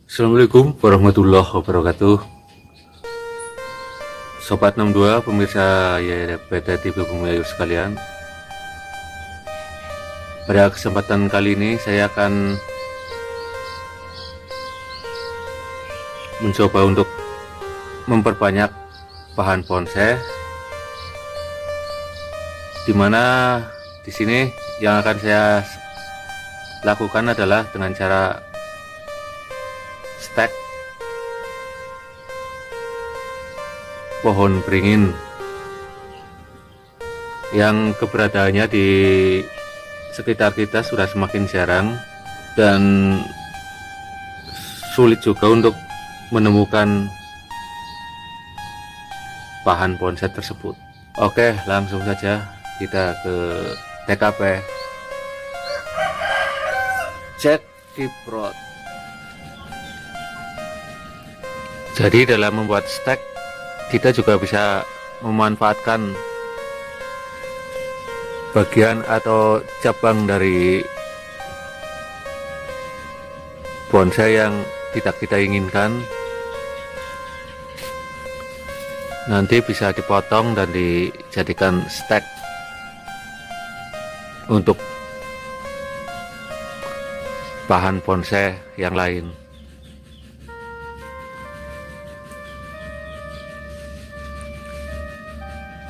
Assalamualaikum warahmatullahi wabarakatuh. Sobat 62, pemirsa PT TV Bumi Ayu sekalian. Pada kesempatan kali ini saya akan mencoba untuk memperbanyak bahan bonsai, dimana di sini yang akan saya lakukan adalah dengan cara stek pohon beringin yang keberadaannya di sekitar kita sudah semakin jarang dan sulit juga untuk menemukan bahan bonsai tersebut. Oke, langsung saja kita ke TKP. Cek kiprot. Jadi dalam membuat stek kita juga bisa memanfaatkan bagian atau cabang dari bonsai yang tidak kita inginkan. Nanti bisa dipotong dan dijadikan stek untuk bahan bonsai yang lain.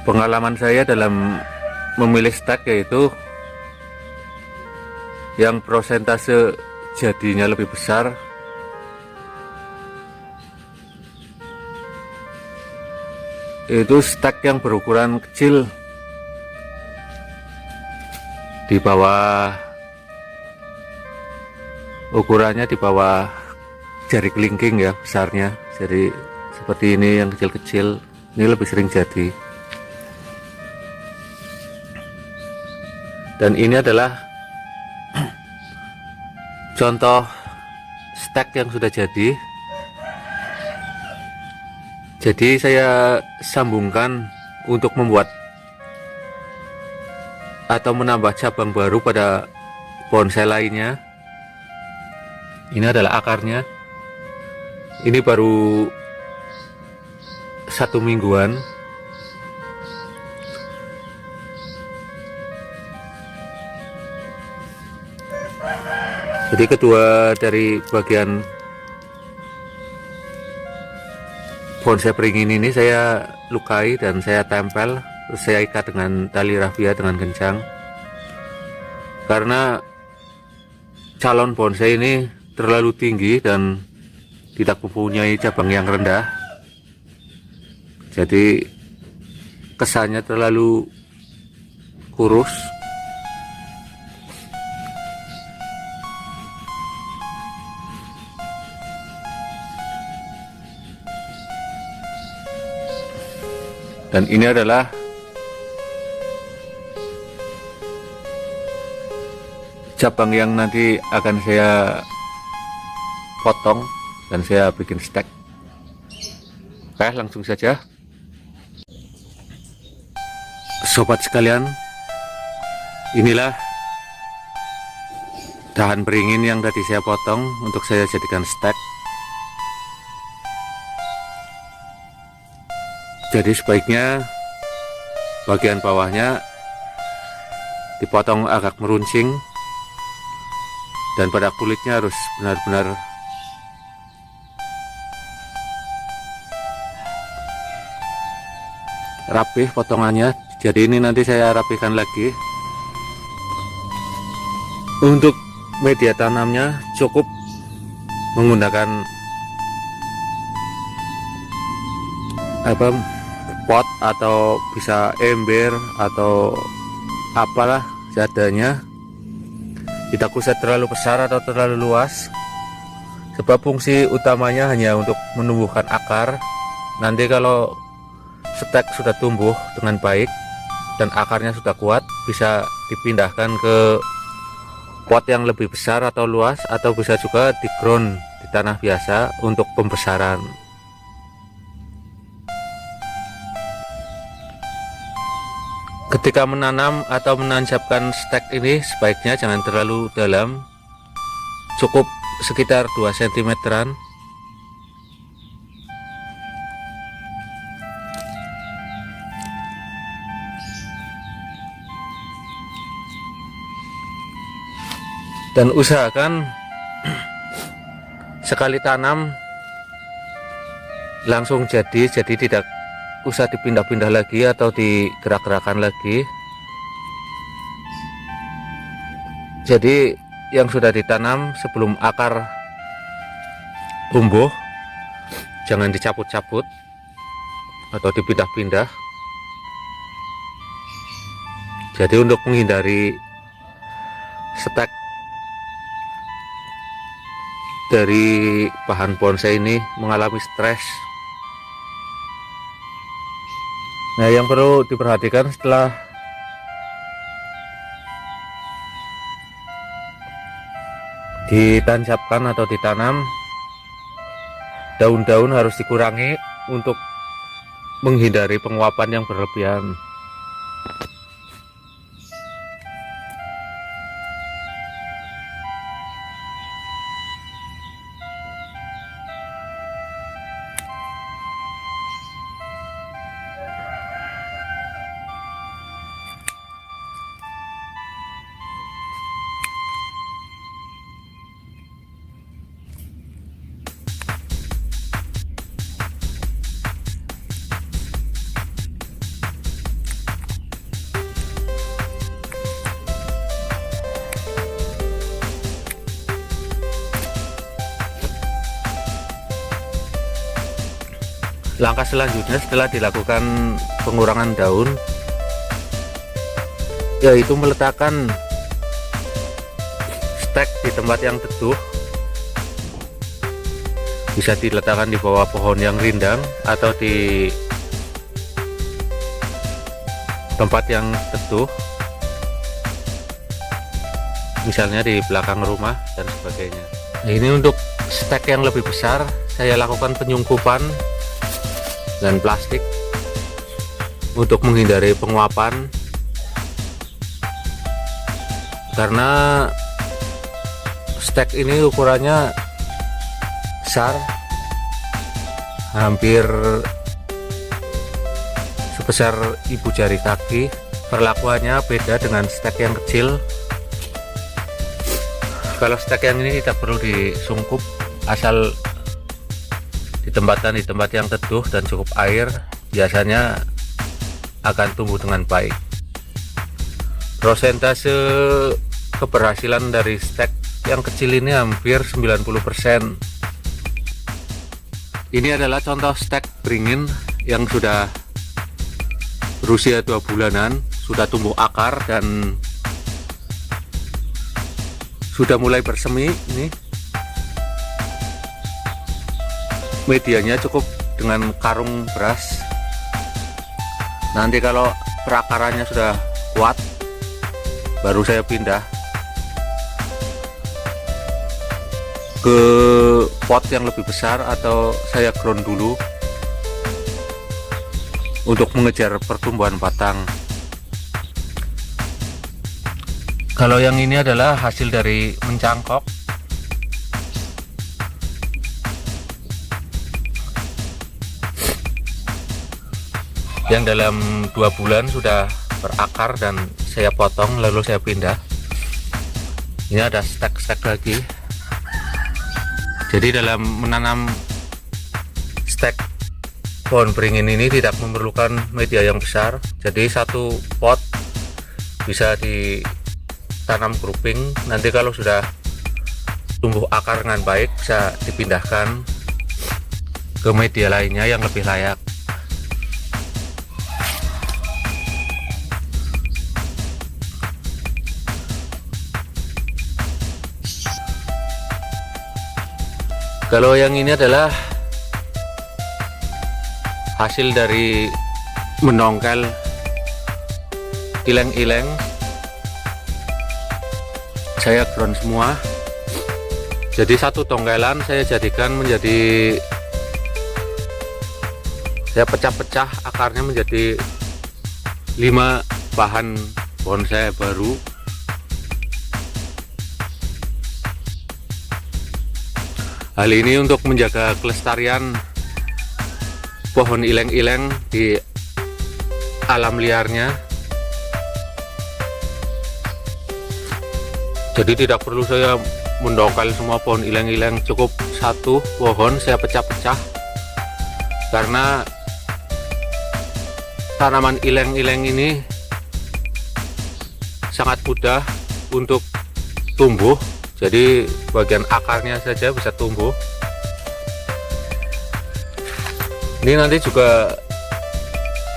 Pengalaman saya dalam memilih stek yaitu yang prosentase jadinya lebih besar itu stek yang berukuran kecil, di bawah ukurannya di bawah jari kelingking ya besarnya. Jadi seperti ini yang kecil-kecil ini lebih sering jadi. Dan ini adalah contoh stek yang sudah jadi. Jadi saya sambungkan untuk membuat atau menambah cabang baru pada bonsai lainnya. Ini adalah akarnya. Ini baru 1 mingguan. Jadi kedua dari bagian bonsai beringin ini saya lukai dan saya tempel, terus saya ikat dengan tali rafia dengan kencang, karena calon bonsai ini terlalu tinggi dan tidak mempunyai cabang yang rendah, jadi kesannya terlalu kurus. Dan ini adalah cabang yang nanti akan saya potong dan saya bikin stek. Oke, langsung saja. Sobat sekalian, inilah dahan beringin yang tadi saya potong untuk saya jadikan stek. Jadi sebaiknya bagian bawahnya dipotong agak meruncing dan pada kulitnya harus benar-benar rapih potongannya. Jadi ini nanti saya rapihkan lagi. Untuk media tanamnya cukup menggunakan pot atau bisa ember atau apalah seadanya. Tidak usah terlalu besar atau terlalu luas, sebab fungsi utamanya hanya untuk menumbuhkan akar. Nanti kalau stek sudah tumbuh dengan baik dan akarnya sudah kuat, bisa dipindahkan ke pot yang lebih besar atau luas, atau bisa juga di ground di tanah biasa untuk pembesaran. Ketika menanam atau menancapkan stek ini sebaiknya jangan terlalu dalam, cukup sekitar 2 cm-an Dan usahakan sekali tanam langsung jadi tidak usah dipindah-pindah lagi atau digerak-gerakan lagi. Jadi yang sudah ditanam sebelum akar tumbuh jangan dicabut-cabut atau dipindah-pindah. Jadi untuk menghindari stek dari bahan bonsai ini mengalami stres. Nah, yang perlu diperhatikan setelah ditancapkan atau ditanam, daun-daun harus dikurangi untuk menghindari penguapan yang berlebihan. Langkah selanjutnya setelah dilakukan pengurangan daun, yaitu meletakkan stek di tempat yang teduh. Bisa diletakkan di bawah pohon yang rindang atau di tempat yang teduh, misalnya di belakang rumah dan sebagainya. Nah, ini untuk stek yang lebih besar, saya lakukan penyungkupan dan plastik untuk menghindari penguapan, karena stek ini ukurannya besar, hampir sebesar ibu jari kaki. Perlakuannya beda dengan stek yang kecil. Kalau stek yang ini tidak perlu disungkup, asal ditempatkan di tempat yang teduh dan cukup air, biasanya akan tumbuh dengan baik. Prosentase keberhasilan dari stek yang kecil ini hampir 90%. Ini adalah contoh stek beringin yang sudah berusia 2 bulanan, sudah tumbuh akar dan sudah mulai bersemi. Ini medianya cukup dengan karung beras. Nanti kalau perakarannya sudah kuat, baru saya pindah ke pot yang lebih besar atau saya ground dulu untuk mengejar pertumbuhan batang. Kalau yang ini adalah hasil dari mencangkok. Yang dalam 2 bulan sudah berakar dan saya potong lalu saya pindah. Ini ada stek-stek lagi. Jadi dalam menanam stek pohon beringin ini tidak memerlukan media yang besar. Jadi satu pot bisa ditanam grouping. Nanti kalau sudah tumbuh akar dengan baik bisa dipindahkan ke media lainnya yang lebih layak. Kalau yang ini adalah hasil dari menongkel ileng-ileng, saya ground semua. Jadi satu tongkelan saya jadikan menjadi, saya pecah-pecah akarnya menjadi 5 bahan bonsai baru. Hal ini untuk menjaga kelestarian pohon ileng-ileng di alam liarnya. Jadi tidak perlu saya mendongkel semua pohon ileng-ileng, cukup satu pohon saya pecah-pecah, karena tanaman ileng-ileng ini sangat mudah untuk tumbuh. Jadi bagian akarnya saja bisa tumbuh. Ini nanti juga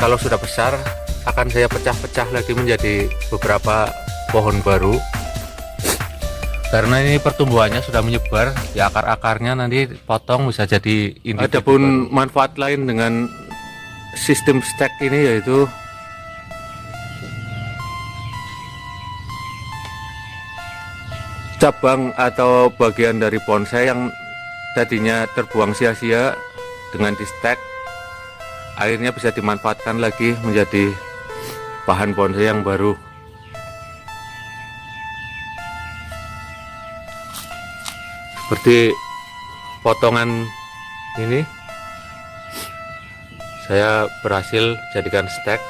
kalau sudah besar akan saya pecah-pecah lagi menjadi beberapa pohon baru, karena ini pertumbuhannya sudah menyebar di akar-akarnya, nanti potong bisa jadi individu. Adapun manfaat lain dengan sistem stek ini yaitu cabang atau bagian dari bonsai yang tadinya terbuang sia-sia dengan di stek, akhirnya bisa dimanfaatkan lagi menjadi bahan bonsai yang baru. Seperti potongan ini saya berhasil jadikan stek.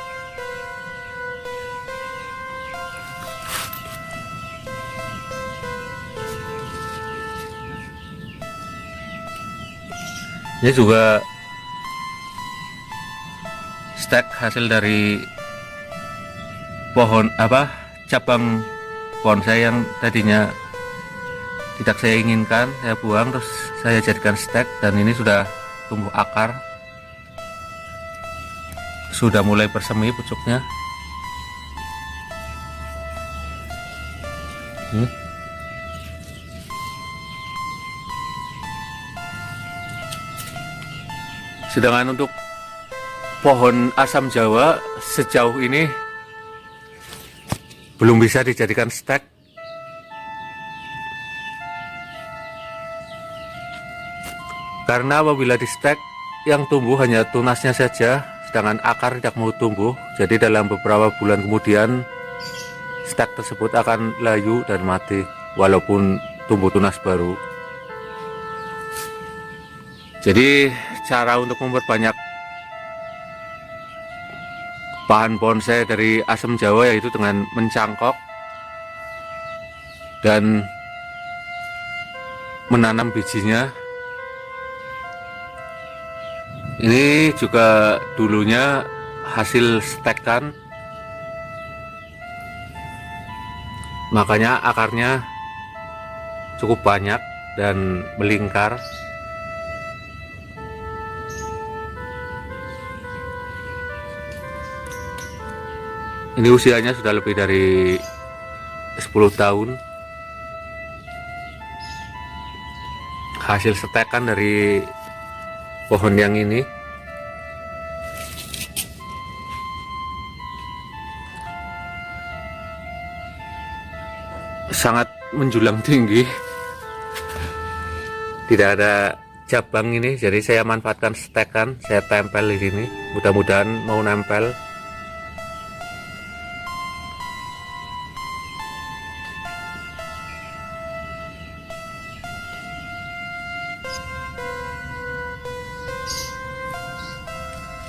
Ini juga stek hasil dari pohon cabang bonsai yang tadinya tidak saya inginkan, saya buang terus saya jadikan stek, dan ini sudah tumbuh akar, sudah mulai bersemi pucuknya. Sedangkan untuk pohon asam Jawa sejauh ini belum bisa dijadikan stek, karena apabila di stek yang tumbuh hanya tunasnya saja, sedangkan akar tidak mau tumbuh. Jadi dalam beberapa bulan kemudian stek tersebut akan layu dan mati walaupun tumbuh tunas baru. Jadi cara untuk memperbanyak bahan bonsai dari asam Jawa yaitu dengan mencangkok dan menanam bijinya. Ini juga dulunya hasil stekan, makanya akarnya cukup banyak dan melingkar. Ini usianya sudah lebih dari 10 tahun. Hasil setekan dari pohon yang ini. Sangat menjulang tinggi. Tidak ada cabang ini, jadi saya manfaatkan stekan, saya tempel di sini. Mudah-mudahan mau nempel.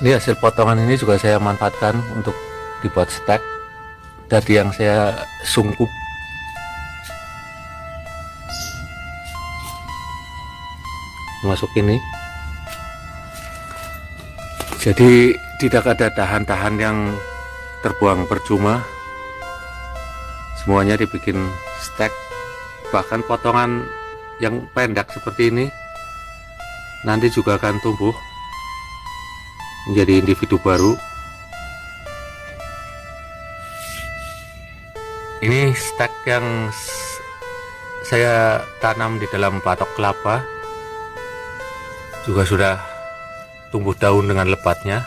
Ini hasil potongan ini juga saya manfaatkan untuk dibuat stek. Tadi yang saya sungkup, masuk ini. Jadi tidak ada dahan-dahan yang terbuang percuma, semuanya dibikin stek. Bahkan potongan yang pendek seperti ini nanti juga akan tumbuh menjadi individu baru. Ini stek yang saya tanam di dalam batok kelapa, juga sudah tumbuh daun dengan lebatnya.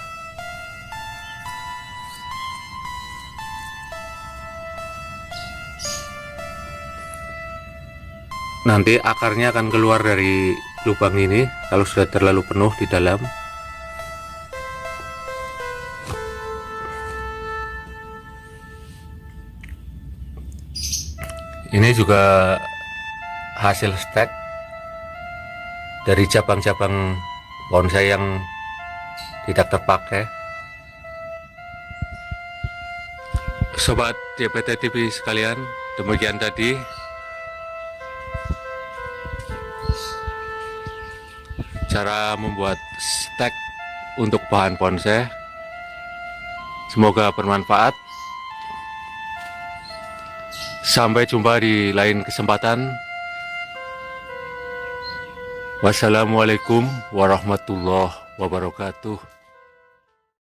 Nanti akarnya akan keluar dari lubang ini kalau sudah terlalu penuh di dalam. Ini juga hasil stek dari cabang-cabang bonsai yang tidak terpakai. Sobat DPT TV sekalian, demikian tadi cara membuat stek untuk bahan bonsai. Semoga bermanfaat. Sampai jumpa di lain kesempatan. Wassalamualaikum warahmatullahi wabarakatuh.